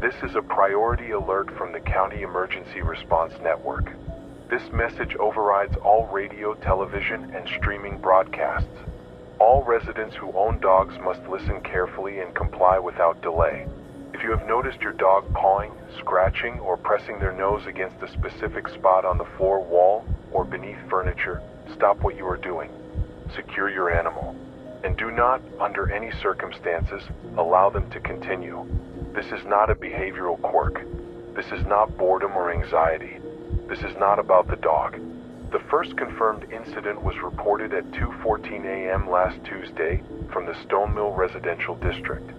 This is a priority alert from the County Emergency Response Network. This message overrides all radio, television, and streaming broadcasts. All residents who own dogs must listen carefully and comply without delay. If you have noticed your dog pawing, scratching, or pressing their nose against a specific spot on the floor, wall, or beneath furniture, stop what you are doing. Secure your animal. And do not, under any circumstances, allow them to continue. This is not a behavioral quirk. This is not boredom or anxiety. This is not about the dog. The first confirmed incident was reported at 2:14 a.m. last Tuesday from the Stone Mill Residential District.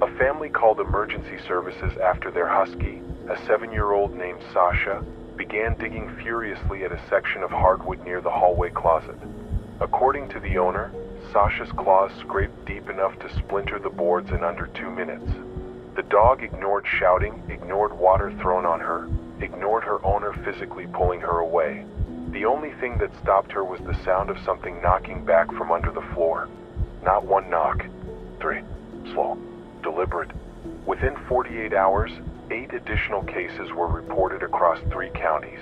A family called emergency services after their husky, a 7-year-old named Sasha, began digging furiously at a section of hardwood near the hallway closet. According to the owner, Sasha's claws scraped deep enough to splinter the boards in under 2 minutes. The dog ignored shouting, ignored water thrown on her, ignored her owner physically pulling her away. The only thing that stopped her was the sound of something knocking back from under the floor. Not one knock. 3. Slow. Deliberate. Within 48 hours, 8 additional cases were reported across 3 counties.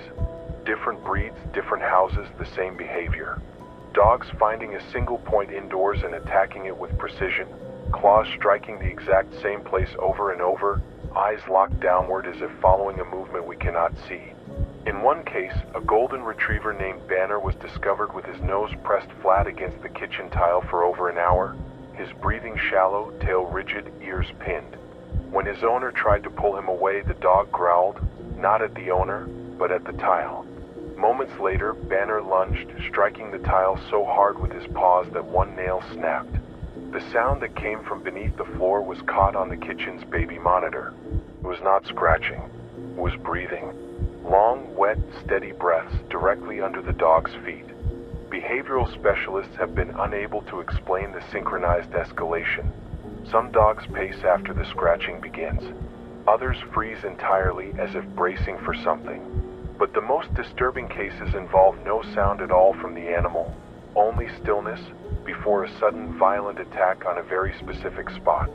Different breeds, different houses, the same behavior. Dogs finding a single point indoors and attacking it with precision, claws striking the exact same place over and over, eyes locked downward as if following a movement we cannot see. In one case, a golden retriever named Banner was discovered with his nose pressed flat against the kitchen tile for over an hour, his breathing shallow, tail rigid, ears pinned. When his owner tried to pull him away, the dog growled, not at the owner, but at the tile. Moments later, Banner lunged, striking the tile so hard with his paws that one nail snapped. The sound that came from beneath the floor was caught on the kitchen's baby monitor. It was not scratching. It was breathing. Long, wet, steady breaths directly under the dog's feet. Behavioral specialists have been unable to explain the synchronized escalation. Some dogs pace after the scratching begins. Others freeze entirely as if bracing for something. But the most disturbing cases involve no sound at all from the animal, only stillness, before a sudden violent attack on a very specific spot.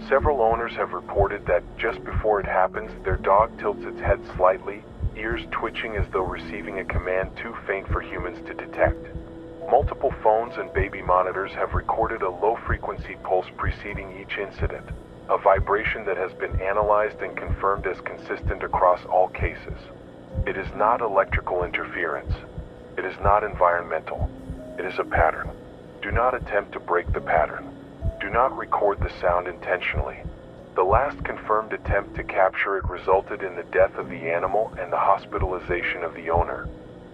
Several owners have reported that just before it happens, their dog tilts its head slightly, ears twitching as though receiving a command too faint for humans to detect. Multiple phones and baby monitors have recorded a low-frequency pulse preceding each incident, a vibration that has been analyzed and confirmed as consistent across all cases. It is not electrical interference. It is not environmental. It is a pattern. Do not attempt to break the pattern. Do not record the sound intentionally. The last confirmed attempt to capture it resulted in the death of the animal and the hospitalization of the owner.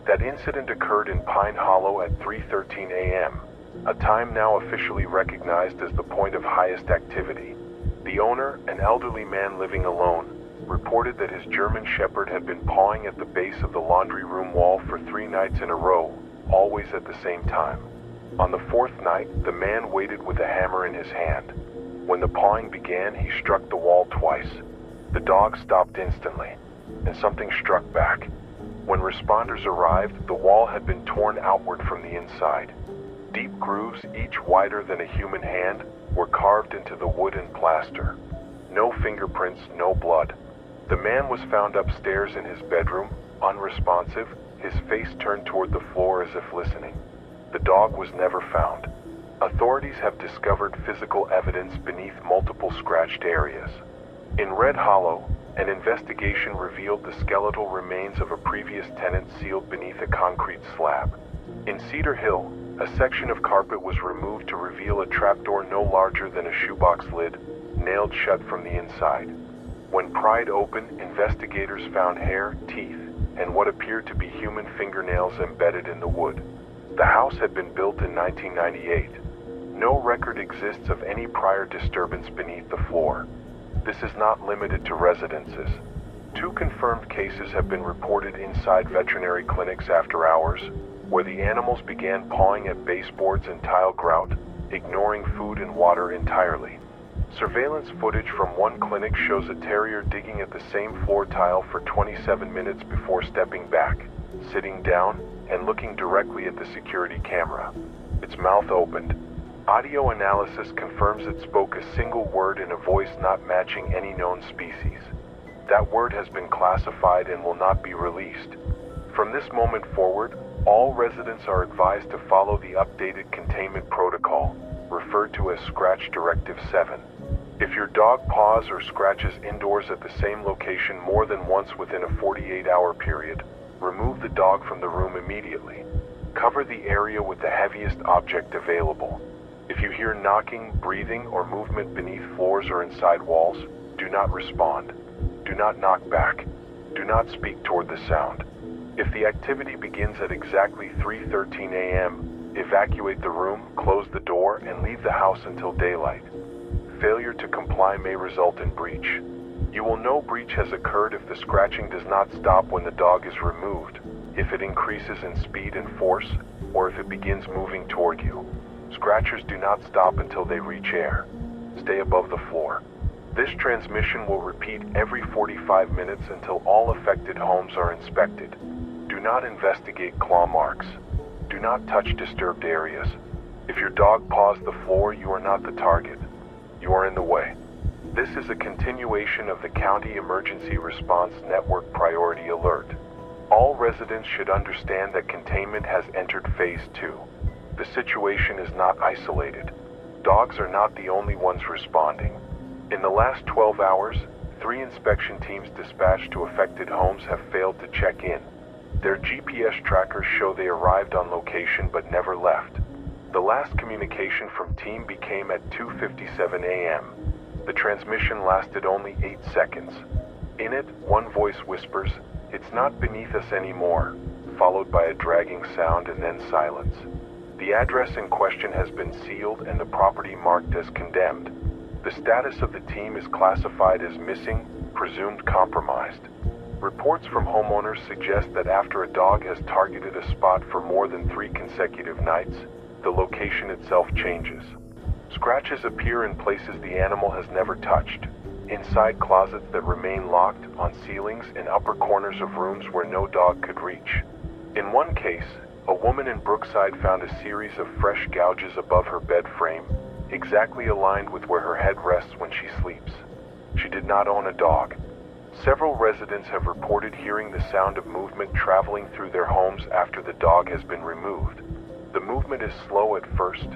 That incident occurred in Pine Hollow at 3:13 a.m., a time now officially recognized as the point of highest activity. The owner, an elderly man living alone, reported that his German Shepherd had been pawing at the base of the laundry room wall for 3 nights in a row, always at the same time. On the 4th night, the man waited with a hammer in his hand. When the pawing began, he struck the wall twice. The dog stopped instantly, and something struck back. When responders arrived, the wall had been torn outward from the inside. Deep grooves, each wider than a human hand, were carved into the wood and plaster. No fingerprints, no blood. The man was found upstairs in his bedroom, unresponsive, his face turned toward the floor as if listening. The dog was never found. Authorities have discovered physical evidence beneath multiple scratched areas. In Red Hollow, an investigation revealed the skeletal remains of a previous tenant sealed beneath a concrete slab. In Cedar Hill, a section of carpet was removed to reveal a trapdoor no larger than a shoebox lid, nailed shut from the inside. When pried open, investigators found hair, teeth, and what appeared to be human fingernails embedded in the wood. The house had been built in 1998. No record exists of any prior disturbance beneath the floor. This is not limited to residences. 2 confirmed cases have been reported inside veterinary clinics after hours, where the animals began pawing at baseboards and tile grout, ignoring food and water entirely. Surveillance footage from one clinic shows a terrier digging at the same floor tile for 27 minutes before stepping back, sitting down, and looking directly at the security camera. Its mouth opened. Audio analysis confirms it spoke a single word in a voice not matching any known species. That word has been classified and will not be released. From this moment forward, all residents are advised to follow the updated containment protocol, referred to as Scratch Directive 7. If your dog paws or scratches indoors at the same location more than once within a 48-hour period, remove the dog from the room immediately. Cover the area with the heaviest object available. If you hear knocking, breathing, or movement beneath floors or inside walls, do not respond. Do not knock back. Do not speak toward the sound. If the activity begins at exactly 3:13 a.m., evacuate the room, close the door, and leave the house until daylight. Failure to comply may result in breach. You will know breach has occurred if the scratching does not stop when the dog is removed, if it increases in speed and force, or if it begins moving toward you. Scratchers do not stop until they reach air. Stay above the floor. This transmission will repeat every 45 minutes until all affected homes are inspected. Do not investigate claw marks. Do not touch disturbed areas. If your dog paws the floor, you are not the target. You are in the way. This is a continuation of the County Emergency Response Network Priority Alert. All residents should understand that containment has entered Phase 2. The situation is not isolated. Dogs are not the only ones responding. In the last 12 hours, 3 inspection teams dispatched to affected homes have failed to check in. Their GPS trackers show they arrived on location but never left. The last communication from team became at 2:57 a.m. The transmission lasted only 8 seconds. In it, one voice whispers, "It's not beneath us anymore," followed by a dragging sound and then silence. The address in question has been sealed and the property marked as condemned. The status of the team is classified as missing, presumed compromised. Reports from homeowners suggest that after a dog has targeted a spot for more than 3 consecutive nights, the location itself changes. Scratches appear in places the animal has never touched, inside closets that remain locked, on ceilings, and upper corners of rooms where no dog could reach. In one case, a woman in Brookside found a series of fresh gouges above her bed frame, exactly aligned with where her head rests when she sleeps. She did not own a dog. Several residents have reported hearing the sound of movement traveling through their homes after the dog has been removed. The movement is slow at first,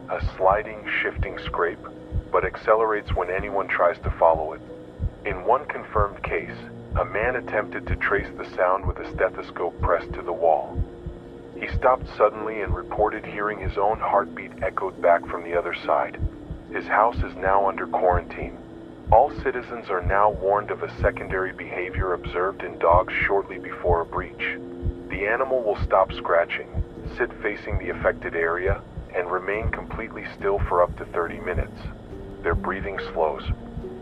a sliding, shifting scrape, but accelerates when anyone tries to follow it. In one confirmed case, a man attempted to trace the sound with a stethoscope pressed to the wall. He stopped suddenly and reported hearing his own heartbeat echoed back from the other side. His house is now under quarantine. All citizens are now warned of a secondary behavior observed in dogs shortly before a breach. The animal will stop scratching, sit facing the affected area, and remain completely still for up to 30 minutes. Their breathing slows.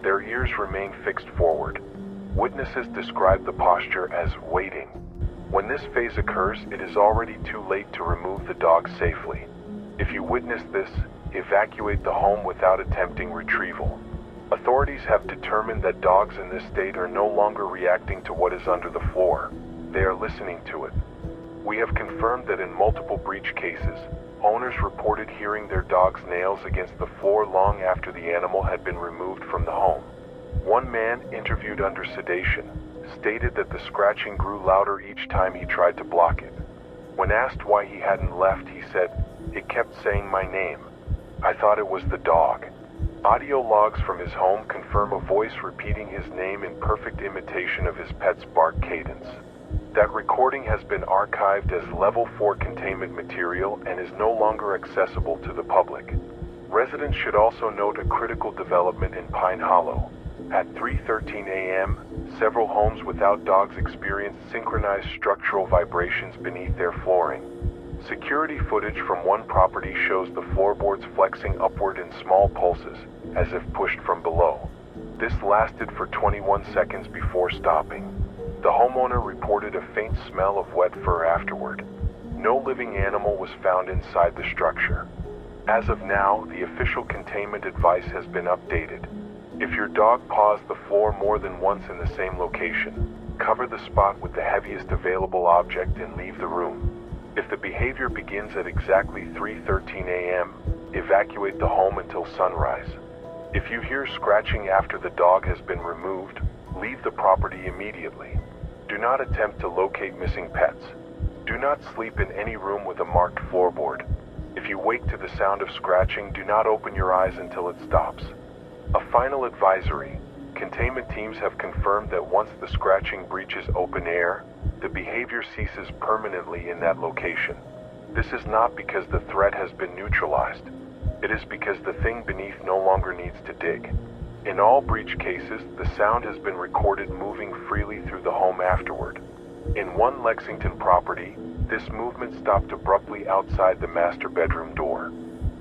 Their ears remain fixed forward. Witnesses describe the posture as waiting. When this phase occurs, it is already too late to remove the dog safely. If you witness this, evacuate the home without attempting retrieval. Authorities have determined that dogs in this state are no longer reacting to what is under the floor. They are listening to it. We have confirmed that in multiple breach cases, owners reported hearing their dog's nails against the floor long after the animal had been removed from the home. One man, interviewed under sedation, stated that the scratching grew louder each time he tried to block it. When asked why he hadn't left, he said, "It kept saying my name. I thought it was the dog." Audio logs from his home confirm a voice repeating his name in perfect imitation of his pet's bark cadence. That recording has been archived as Level 4 containment material and is no longer accessible to the public. Residents should also note a critical development in Pine Hollow. At 3:13 a.m., several homes without dogs experienced synchronized structural vibrations beneath their flooring. Security footage from one property shows the floorboards flexing upward in small pulses, as if pushed from below. This lasted for 21 seconds before stopping. The homeowner reported a faint smell of wet fur afterward. No living animal was found inside the structure. As of now, the official containment advice has been updated. If your dog paws the floor more than once in the same location, cover the spot with the heaviest available object and leave the room. If the behavior begins at exactly 3:13 a.m., Evacuate the home until sunrise. If you hear scratching after the dog has been removed, leave the property immediately. Do not attempt to locate missing pets. Do not sleep in any room with a marked floorboard. If you wake to the sound of scratching, do not open your eyes until it stops. A final advisory. Containment teams have confirmed that once the scratching breaches open air, the behavior ceases permanently in that location. This is not because the threat has been neutralized. It is because the thing beneath no longer needs to dig. In all breach cases, the sound has been recorded moving freely through the home afterward. In one Lexington property, this movement stopped abruptly outside the master bedroom door.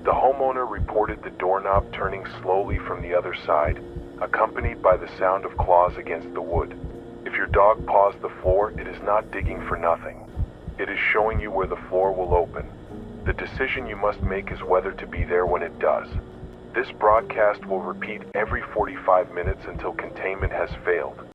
The homeowner reported the doorknob turning slowly from the other side, accompanied by the sound of claws against the wood. If your dog paws the floor, it is not digging for nothing. It is showing you where the floor will open. The decision you must make is whether to be there when it does. This broadcast will repeat every 45 minutes until containment has failed.